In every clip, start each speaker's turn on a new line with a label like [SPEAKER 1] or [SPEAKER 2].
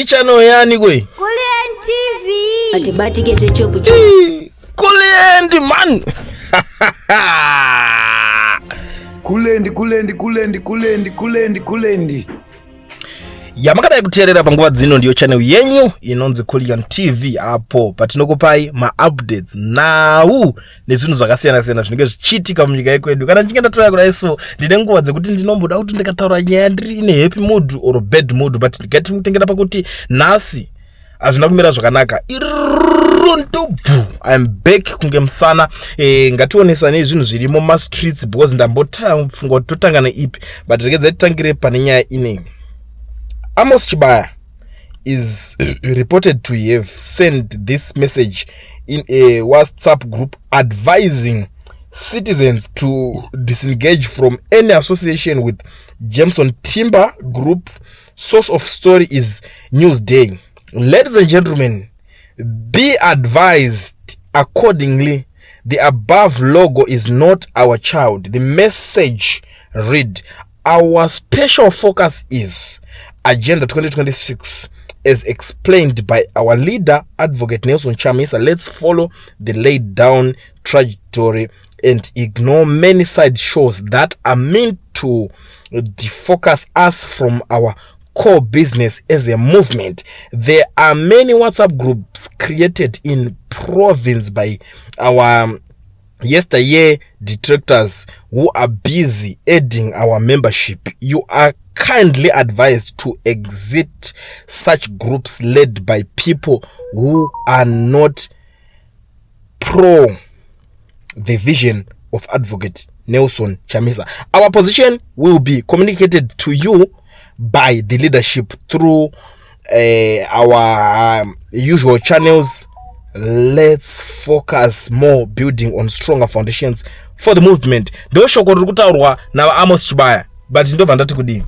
[SPEAKER 1] Ichano yani kwe
[SPEAKER 2] Kulien TV
[SPEAKER 3] Atibati geze chobu
[SPEAKER 1] Kuliendi man
[SPEAKER 4] Kulendi
[SPEAKER 1] Yamakada kuterera panguva dzino ndiyo channel yenyu inonzi Kulien TV apo patinokupai ma-updates now nezvinhu zvakasiyana siyana zvinenge zvichiitika munyika yekwedu. Kana ndichinge ndatoya kudai so ndine nguva dzekuti ndinomboda kuti ndikataura nyaya ndiri ine happy mood or bad mood, but ndikati mutengera pakuti nhasi hazvina kumira zvakanaka. I'm back kunge musana. Ngationesane zvinhu zvirimo ma-streets because ndambofunga kuti totanga neipi, but regedza titangire pane nyaya inei. Amos Chibaya is reported to have sent this message in a WhatsApp group advising citizens to disengage from any association with Jameson Timber Group. Source of story is Newsday. Ladies and gentlemen, be advised accordingly. The above logo is not our child. The message read, our special focus is Agenda 2026 as explained by our leader, Advocate Nelson Chamisa. Let's follow the laid down trajectory and ignore many side shows that are meant to defocus us from our core business as a movement. There are many WhatsApp groups created in province by our yesteryear detractors who are busy adding our membership. You are kindly advised to exit such groups led by people who are not pro the vision of Advocate Nelson Chamisa. Our position will be communicated to you by the leadership through our usual channels. Let's focus more building on stronger foundations for the movement. Ndo shoko rikutaurwa na Amos Chibaya, but ndobva ndati kudii.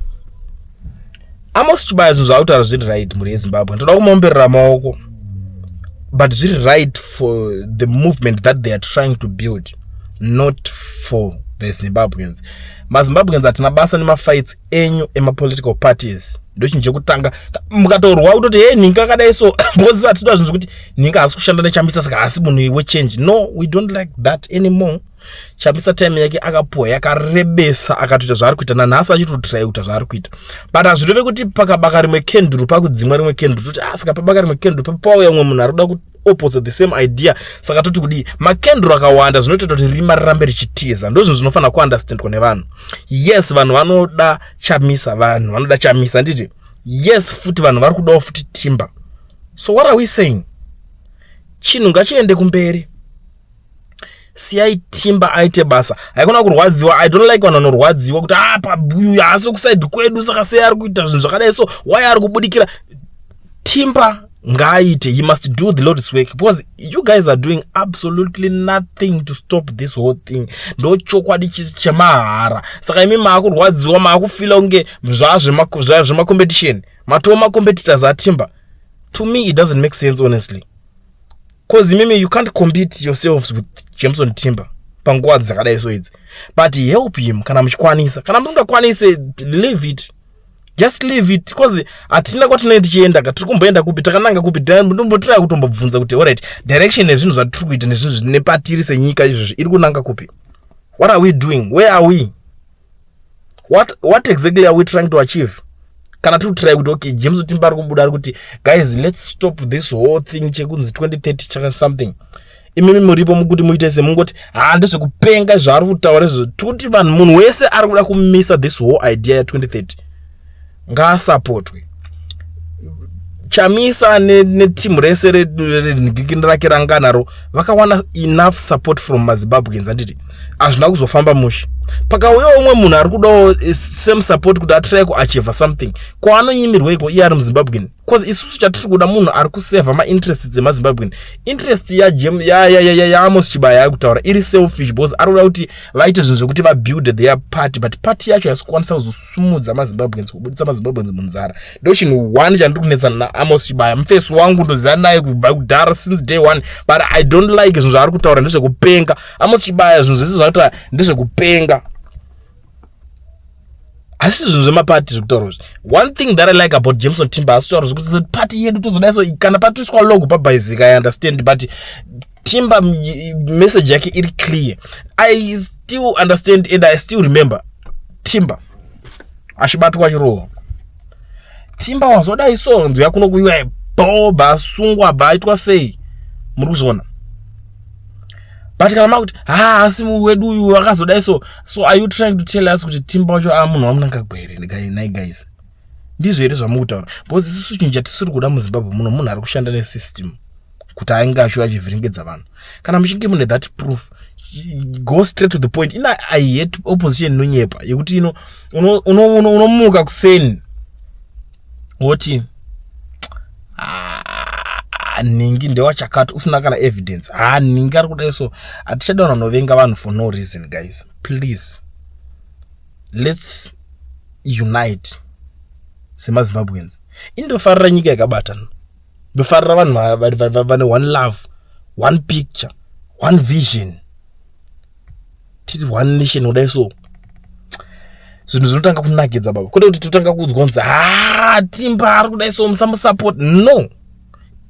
[SPEAKER 1] Amos Chibaya zvinhu zvaakutaura zviri right muri yeZimbabwe. Ndoda kumomberera maoko, but zviri right for the movement that they are trying to build, not for the Zimbabweans. MaZimbabweans hatina basa nemafights enyu ema-political parties. Ndo chinhu chekutanga mukatorwa kutoti hey ninga akadai so because atida zvinhu zvekuti ninga hasi kushanda neChamisa saka hasi munhu we-change. No, we don't like that anymore. Chamisa time yake akapuwa yakarebesa akatoita zvaari kuita nanhasi achitotry kuita zvaari kuita, but hazvireve kuti pakabaka rimwe kenduru pakudzimwa rimwe kenduru toti saka pabaka rimwe kenduru pauya umwe munhu arikuda ku opposite the same idea, saka toti kudii makenduru akawanda zvinotoita kuti rima rirambe richitiza. Ndo zvinhu zvinofanira kuunderstandwa nevanhu. Yes, vanhu vanoda Chamisa, vanhu vanoda Chamisa nditi. Yes, futi vanhu vari kudawo futi Timber. So what are we saying? Chinhu ngachiende kumberi. Siyai Timber aite basa. Haikona kurwadziwa. I don't like vanhu vanorwadziwa kuti pabhuyu hasi kuside kwedu saka sei ari kuita zvinhu zvakadai so why ari kubudikira. Timber ngaite, he must do the Lord's work because you guys are doing absolutely nothing to stop this whole thing. Ndo chokwadi chamahara. Saka imi maakurwadziwa, maakufila unge zvema competition, matoma competitors are Timber. To me it doesn't make sense honestly, because mimi you can't compete yourselves with Jameson Timber panguva dzakadai so idzi. But help him kana muchikwanisa, kana musingakwanise leave it, just leave it, because atina kwatinenge tichienda tiri kumboenda kupi, takananga kupi, ndombotira kutombobvunza kuti alright direction yezvinhu zvatiri kuita nezvinhu zvine patiri senyika izvozvi iri kunanga kupi. What are we doing? Where are we? What exactly are we trying to achieve? Kana tiri kutry kuti okay Jameson Timber ari kubuda ari kuti guys let's stop this whole thing chekunzi 2030 chaka something. Imimi muripo mukuti muite semungoti ndezvekupenga zvaari kutaura izvo kuti vanhu munhu wese ari kuda kumisa this whole idea ya 2030 ngaasapotwe. Chamisa netimu rese renhikikini rake ranganaro vakawana enough support from maZimbabweans. Anditi hazvina kuzofamba mushe. Pakauya umwe munhu ari kudawo same support kuti atry kuachieve something, kwaanonyimirwa iko iye ari muZimbabwean, because isusu chatiri kuda munhu ari kuseva ma-interests dzemaZimbabwean. Interest ya Amos Chibaya ari kutaura iri selfish because ari kuda kuti vaite zvinhu zvekuti vabuild their party, but party yacho yasikwanisa kuzosumudza maZimbabweans, kubudisa maZimbabweans munzara. Ndo chinhu one chandiri kunetsana naAmos Chibaya. Mufesi wangu ndoziva naye kubva kudhara since day one, but I don't like zvinhu zvaari kutaura ndezvekupenga. Amos Chibaya zvinhu zvese zvakutaura ndezvekupenga. asi zvinhu zvemapati zviri kutaurwa. One thing that I like about Jameson Timber asi kutaurwa zvekuti pati yedu tozoda so kana patoiswa logo pabhaizika I understand, but Timber message yake iri clear. I still understand and I still remember Timber achibatwa chiroho. Timber wazoda isonzo yakuno kuiwa boba asungwa baitwa sei muri kuzona. But kana makuti asi wedu uyu wakazoda so are you trying to tell us kuti Timber wacho munhu wamunanga gwere nai guys. Ndizvo here zvamukutaura because isusu chinhu chatisiri kuda muZimbabwe muno munhu ari kushanda nesystem kuti ainge achivhiringedza vanhu. Kana muchinge mune that proof, go straight to the point. I hate opposition nonyepa yekuti unomuka kuseni woti ningi ndewachakati usina kana evidence. Ningi ari kudai so atichada vanovenga vanhu for no reason. Guys, please let's unite semaZimbabweans. Indofarira nyika yakabatana, ndofarira vanhu vane one love, one picture, one vision, tiri one nation. Kudai so zvinhu zvinotanga kunakidza baba, kwete kuti totanga kudzgonza Timber ari kudai so musamusupport. No,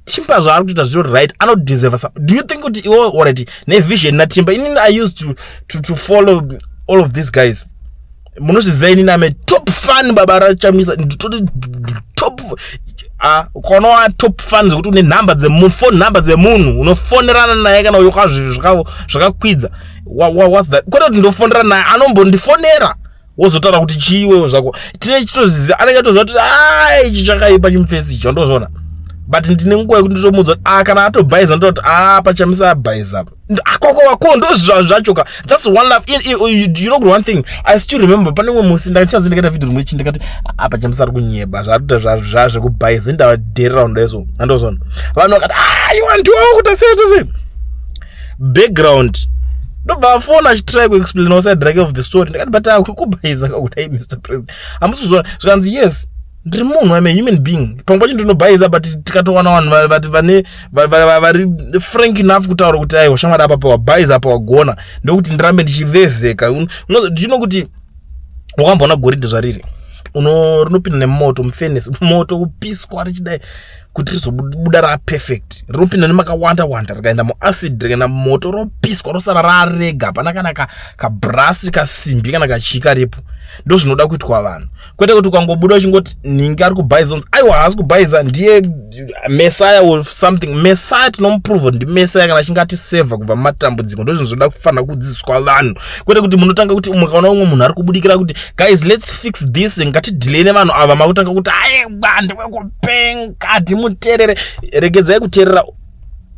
[SPEAKER 1] Timber zvaari kuita zviro right, anodeserve support. Do you think kuti iwo already nevision naTimber? Inini I used to follow all of these guys. Munozviziva inini ame top fan baba rachamisa top ukaona top fans kuti une phone number dzemunhu unofonerana naye kana uyoka zvakakwidza. What's that? Kwete kuti ndofonerana naye anombondifonera wozotaura kuti chiiwewo zvako. Tine chitoziziva anenge atoziva kuti ichi chakaipa chimufesi icho ndozvona. But ndine nguva yekuti nditomuudza kana atobhaiza ndoti pachamisa abhaiza akoko ndozvachoka. That's one love. You know one thing I still remember pane umwe musi ndakachanzi ndikaita video rimwe ndikati pachamisa ari kunyeba zvaruta zvekubhaiza ndavadherera undaizvo andozvona. Vanhu vakati iwantu kuti sei background ndobva afona achitry kuexplain outside drake of the story. Ndikati but kubhaiza kakudai Mr President amusizvona zvikanzi yes ndiri munhu I'm a human being. Pamwe pacho ndinobhaiza but tikatowana vanhu vati vari frank enough kutaura kuti aiwa shamwari apa pawabhaiza apa wagona ndokuti ndirambe ndichivezeka. Ndino kuti wakamboona goridhe zvariri rinopinda nemoto mufenesi moto kupiswa richidai kuti rizobuda raperfect. Rinopinda nemakawanda rikaenda muacid rikaenda moto ropiswa rosara rarega hapana kana kabrasi kasimbi kana kachika ripo. Ndo zvinoda kuitwa vanhu, kwete kuti ukangobuda uchingoti ningi ari kubhaiza aiwa haasi kubhaiza ndiye Messiah or something. Messiah tinomuprova ndi Messiah kana achinge atisevha kubva mumatambudziko. Ndo zvinhu zvoda kufanira kudzidziswa vanhu, kwete kuti munotanga kuti mukaona umwe munhu ari kubudikira kuti guys let's fix this ngatidhilei nevanhu ava makutanga kuti ndikupenga timuterere. Regedzai kuterera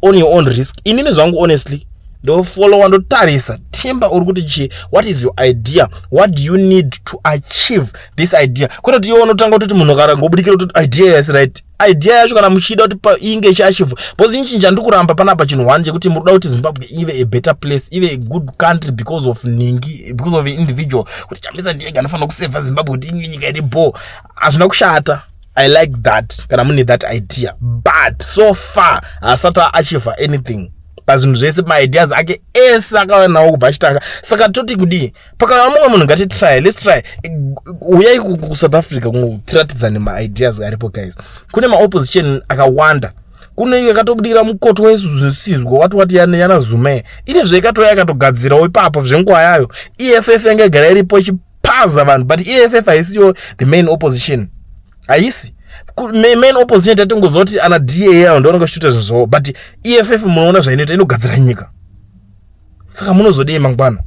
[SPEAKER 1] on your own risk. Inini zvangu honestly ndo follow ndotarisa Timber uri kuti chi, what is your idea, what do you need to achieve this idea. Kwete kuti iwe unotanga kuti munhu kana ngobudikira kuti idea is right. Idea yacho kana muchida kuti inge ichiachieve because inchi chandikuramba panapa chinhu one chekuti muri kuda kuti Zimbabwe ive a better place, ive a good country because of ningi, because of an individual. Kuti chamisa ndiye anofanira kuseva Zimbabwe kuti inge nyika iri bo hazvina kushata. I like that kana mune that idea, but so far asati achieve anything pazvinhu zvese maideas ake ese akanawo kubva achitanga. Saka toti kudii pakauya mumwe munhu ngatitry, let's try uyai kuSouth Africa tiratidzane maideas aripo guys. Kune maopposition akawanda. Kune yakatobudira mukoto wezvisizwa wati yana Zuma ine zvekatoya yakatogadzirawo ipapo zvenguva yayo. EFF yanga igara iripo ichipaza vanhu, but EFF haisiyo the main opposition. Haisi main opposition tatongozoti ana DA yao ndio vangashuta zvinhu, but EFF munoona zvainoita inogadzira nyika. Saka munozodei mangwana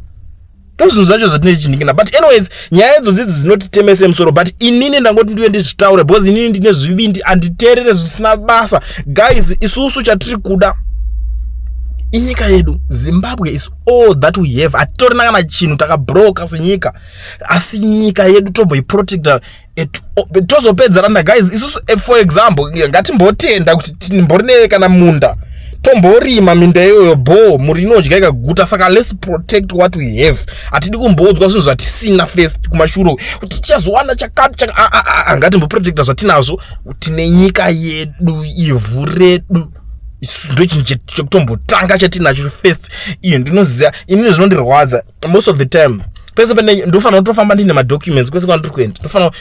[SPEAKER 1] ndozvinhu zvacho zvatinechindikina. But anyways nyaya idzodzi dzinotitemese musoro, but inini ndangoti ndiwe ndizvitaure because inini ndine zvivindi anditerere zvisina basa. Guys, isusu chatiri kuda inyika yedu. Zimbabwe is all that we have. Atorina kana chinhu takabroka senyika, asi nyika yedu tomboiprotecta tozopedza randa. Guys, isusu for example ngatimbotenda kuti timborine kana munda tomborima minda iyoyo bo muri inodya ikaguta. Saka let's protect what we have. Atidi kumbodzwa zvinhu zvatisina first kumashure kuti tichazowana chakati ngatimboprotecta zvatinazvo. Tine nyika yedu, ivhu redu, ndo chinhu chekutombotanga chatinacho first. Iyo ndinoziva inini zvinondirwadza most of the time pese pene ndofana kutofamba ndine madocuments kwese kwandiri kuenda ndofana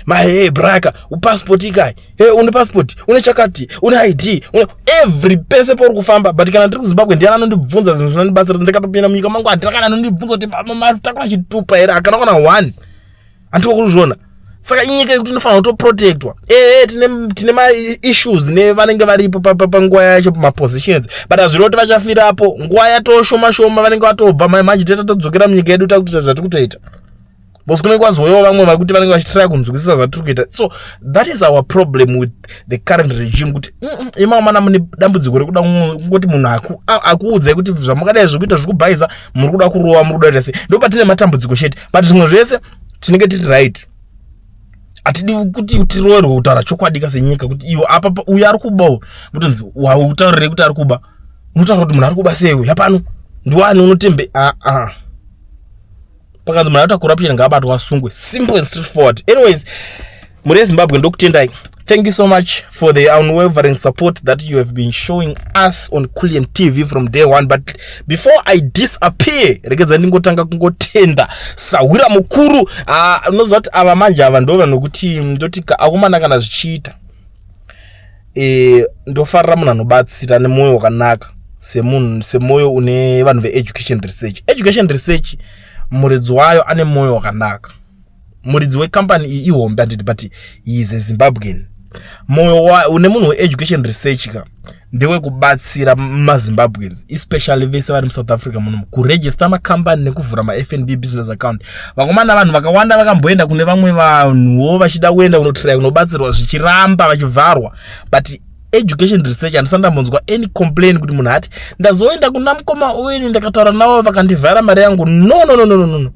[SPEAKER 1] hey braka upassport ikai une passport une chakati une ID une every pese por kufamba but kana ndiri kuZimbabwe ndiana anondibvunza zvinhu zvinondibasira ndakatopinda munyika mangu handakana anondibvunza kuti matakura chitupa here akana kana 1 andiko kuzviona. Saka inyika yekuti inofanira kutoprotectwa tine ma issues nevanenge varipo panguva yacho pamapositions but azviroti vachafirapo nguva yatoshoma shoma vanenge vatobva manje tatodzokera munyika yedu takuita zvatiri kutoita bosi kunenge kwazowewo vamwe vakuti vanenge vachitrai kunzwisisa zvatiri kuita. So that is our problem with the current regime kuti imama mana mune dambudziko rekuda kungoti munhu akuudzai kuti zvamakadai zvikuita zvikubhaisa muri kuda kurova muri kuda rese ndo patine matambudziko chete but zvimwe zvese tinenge tiri right. Atidi kuti tiroerwe kutaura chokwadi kasenyika kuti iwo apa uyu ari kubawo mutonzi utaurire kuti ari kuba unotaura kuti munhu ari kuba sei yapano ndiwani unotembe pakanzi munhu anoita corruption ngaabatwa asungwe simple and straightforward. Anyways, muri Zimbabwe ndokutendai. Thank you so much for the unwavering support that you have been showing us on Kulian TV from day one. But before I disappear, regeza ndingotanga kungotenda sawira mukuru unozoti ava manje ava ndova nokuti ndoti akomana kana zvichiita ndofarira munhu anobatsira nemoyo wakanaka semoyo une vanhu ve-education research muridzi wayo ane moyo wakanaka. Muridzi wekampani iyi ihombe handiti but he is a Zimbabwean. Moyo une munhu we-education research ndewe kubatsira maZimbabweans especially vese vari muSouth Africa muno kuregister makambani nekuvhura maFNB business account. Vakomana vanhu vakawanda vakamboenda kune vamwe vanhuwo vachida kuenda kunotraya kunobatsirwa zvichiramba vachivharwa but education research handisandambonzwa any complain kuti munhu ati ndazoenda kuna mukoma Owen ndakataura navo vakandivhara mari yangu. No.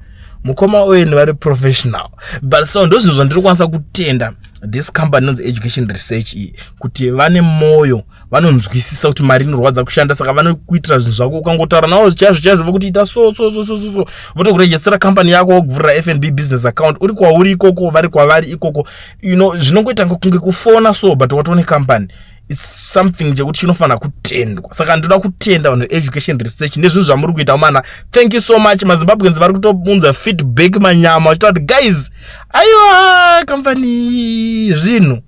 [SPEAKER 1] Mukoma Owen vari professional but so ndo zvinhu zvandiri kwanisa kutenda this company nonzi education research iyi kuti vane moyo vanonzwisisa kuti mari inorwadza kushanda saka vanokuitira zvinhu zvako ukangotaura navo zvichazvo kuti ita so votokurejistera company yako wokuvhurira FNB business account uri kwauri ikoko vari kwavari ikoko zvinongoita kunge kufona so but watoone company. It's something chekuti chinofanira kutendwa saka ndoda kutenda vanhu education research nezvinhu zvamuri kuita mana. Thank you so much. maZimbabweans vari kutounza feedback manyama vachitaura kuti guys aiwa company zvinhu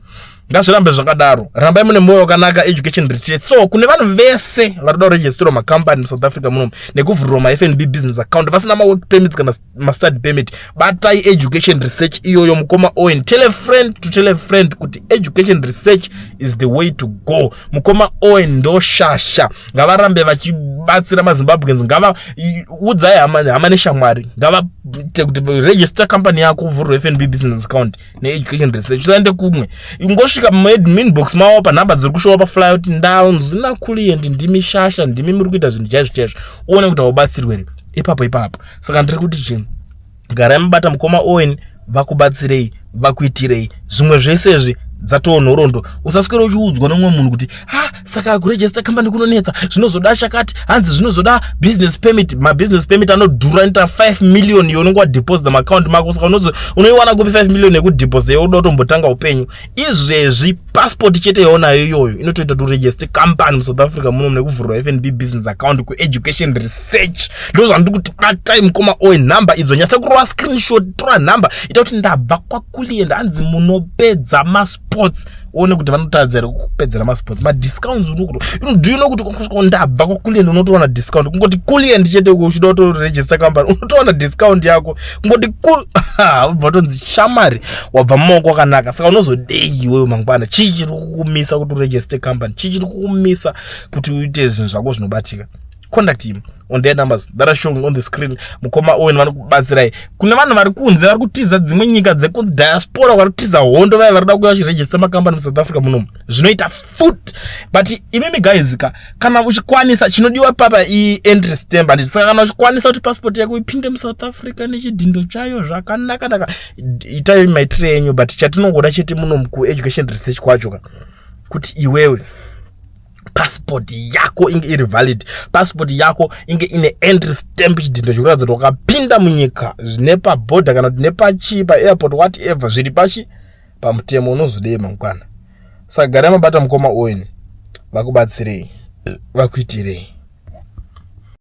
[SPEAKER 1] ngazvirambe zvakadaro rambai mune moyo wakanaka education research. So kune vanhu vese varikuda kuregisterwa macompany muSouth Africa muno nekuvhurirwa maFNB business account vasina mawork permits kana mastudy permit batai education research iyoyo mukoma Owen. Tell a friend kuti education research is the way to go. Mukoma Owen ndo shasha ngavarambe vachibatsira maZimbabweans ngavaudzai hama neshamwari ngavaite kuti register company yako kuvhurirwa FNB business account needucation research usaende kumwe ingosvika muadmin box mavo panhamba dziri kushowa pafly kuti ndazina Kulian ndimi shasha ndimi muri kuita zvinhu chaizvo uone kuti haubatsirwe ipapo. Saka ndiri kuti chinhu garai mubata mukoma Owen vakubatsirei vakuitirei zvimwe zvese izvi dzatoo nhorondo. Usaswera uchiudzwa nomwe munhu kuti saka kuregister company kunonetsa zvinozoda chakati hanzi zvinozoda business permit. Mabusiness permit anodhura inoita 5 million yonongo wadeposit maaccount mako saka unoiwana kupi 5 million yekudeposit yoda kutombotanga upenyu. Izvezvi passport chete yaunayo iyoyo inotoita kuti uregister company muSouth Africa muno nekuvhurwa FNB business account kueducation research. Ndo zvandiri kuti batai mukoma Owen nhamba idzo nyatsa kurova screenshot tora nhamba ita kuti ndabva kwaKulian hanzi munopedza masports uone kuti vanotadzira kupedzera masports madiscounts do you know kuti ndabva kwaKulian unotowana discount kungoti Kulian chete uchida kutoregister company unotowana discount yako kungoti vatonzi shamari wabva mumaoko akanaka. Saka unozodei iwewe mangwana chii chiri kukumisa kuti uregister company chii chiri kukumisa kuti uite zvinhu zvako zvinobatika. Contact him on their numbers that are showing on the screen. Mukoma Owen vanokubatsirai. Kune vanhu vari kunze vari kutiza dzimwe nyika dzekunzi diaspora vari kutiza hondo vaya varida kuuya vachiregister makambani muSouth Africa munomu zvinoita foot but imimi guys kana uchikwanisa chinodiwa papa i-entry stamp handiti saka kana uchikwanisa kuti passport yako ipinde muSouth Africa nechidhindo chayo zvakanaka itai maitire yenyu but chatinongoda chete munomu kueducation research kwacho kuti iwewe passport yako inge iri valid, passport yako inge ine entry stamp chidhindo chikuratidza kuti wakapinda munyika zvine paborder kana kuti nepachi paairport whatever zviri pachi pamutemo unozodei mangwana. Saka garai mabata mukoma Owen vakubatsirei vakuitirei.